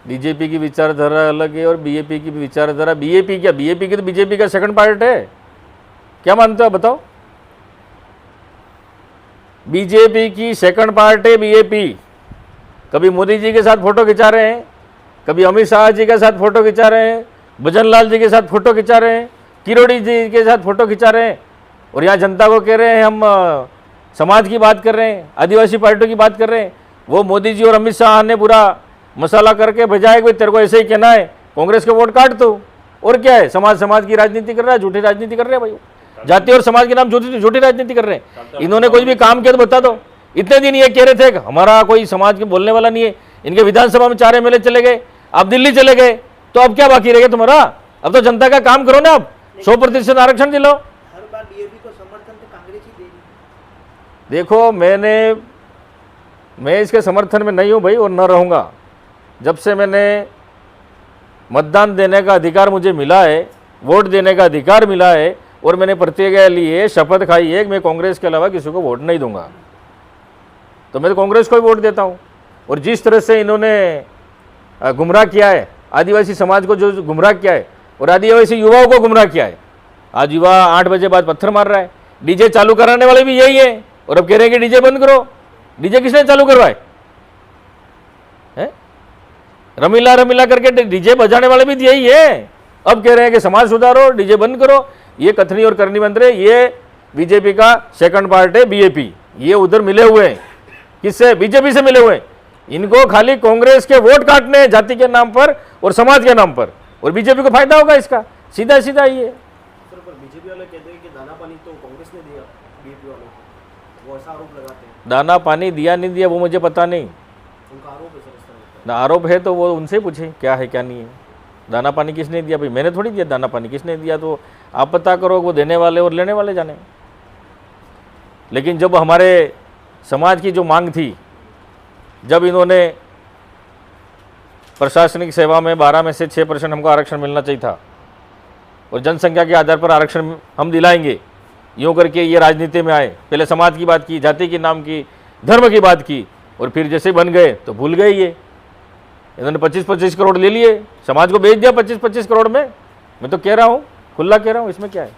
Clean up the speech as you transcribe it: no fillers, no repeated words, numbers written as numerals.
BJP की विचारधारा अलग है और बीजेपी की विचारधारा, बीजेपी क्या, बीजेपी की तो बीजेपी का सेकंड पार्ट है। क्या मानते हो बताओ? बीजेपी की सेकंड पार्ट है बीजेपी। कभी मोदी जी के साथ फोटो खिंचा रहे हैं, कभी अमित शाह जी के साथ फोटो खिंचा रहे हैं, भजन लाल जी के साथ फोटो खिंचा रहे हैं, किरोड़ी जी के साथ फोटो खिंचा रहे हैं, और यहाँ जनता को कह रहे हैं हम समाज की बात कर रहे हैं, आदिवासी पार्टियों की बात कर रहे हैं। वो मोदी जी और अमित शाह ने पूरा मसाला करके भेजा है कि तेरे को ऐसे ही कहना है, कांग्रेस के वोट काट दो। और क्या है, समाज की राजनीति कर रहा है, झूठी राजनीति कर रहे हैं भाई, जाति और समाज के नाम झूठी राजनीति कर रहे हैं। इन्होंने कोई भी काम किया तो बता दो। इतने दिन ये कह रहे थे हमारा कोई समाज के बोलने वाला नहीं है, इनके विधानसभा में 4 MLA चले गए, आप दिल्ली चले गए, तो अब क्या बाकी रह गया तुम्हारा? अब तो जनता का काम करो ना, अब 100% आरक्षण दिलाओ। हर बार बीजेपी को समर्थन तो कांग्रेस ही दे रही है। देखो मैं इसके समर्थन में नहीं हूँ भाई, और न रहूँगा। जब से मैंने मतदान देने का अधिकार मुझे मिला है, वोट देने का अधिकार मिला है, और मैंने प्रतिज्ञा ली है, शपथ खाई है कि मैं कांग्रेस के अलावा किसी को वोट नहीं दूंगा, तो मैं तो कांग्रेस को ही वोट देता हूँ। और जिस तरह से इन्होंने गुमराह किया है, आदिवासी समाज को जो गुमराह किया है, और आदिवासी युवाओं को गुमराह किया है। आज युवा 8 बजे बाद पत्थर मार रहा है, डीजे चालू कराने वाले भी यही है, और अब कह रहे हैं कि डीजे बंद करो। डीजे किसने चालू करवाए हैं? रमीला करके डीजे बजाने वाले भी यही है। अब कह रहे हैं कि समाज सुधारो, डीजे बंद करो। ये कथनी और करनी मंत्र है। ये बीजेपी का सेकंड पार्ट है बीजेपी। ये उधर मिले हुए हैं, किससे? बीजेपी से मिले हुए हैं। इनको खाली कांग्रेस के वोट काटने हैं, जाति के नाम पर और समाज के नाम पर, और बीजेपी को फायदा होगा इसका, सीधा सीधा ये। सर, पर बीजेपी वाले कहते हैं कि दाना पानी तो कांग्रेस ने दिया बीजेपी वालों को, वो ऐसा आरोप लगाते हैं। दाना पानी दिया नहीं दिया वो मुझे पता नहीं, उनका आरोप है सर इस तरह ना आरोप है तो वो उनसे पूछे क्या है क्या नहीं है। दाना पानी किसने दिया भाई? मैंने थोड़ी दिया दाना पानी, किसने दिया तो आप पता करो, वो देने वाले और लेने वाले जाने। लेकिन जब हमारे समाज की जो मांग थी, जब इन्होंने प्रशासनिक सेवा में 12 में से 6% हमको आरक्षण मिलना चाहिए था, और जनसंख्या के आधार पर आरक्षण हम दिलाएंगे, यूँ करके ये राजनीति में आए। पहले समाज की बात की, जाति के नाम की, धर्म की बात की, और फिर जैसे बन गए तो भूल गए ये। इन्होंने 25-25 करोड़ ले लिए, समाज को बेच दिया 25-25 करोड़ में। मैं तो कह रहा हूँ, खुला कह रहा हूँ, इसमें क्या है?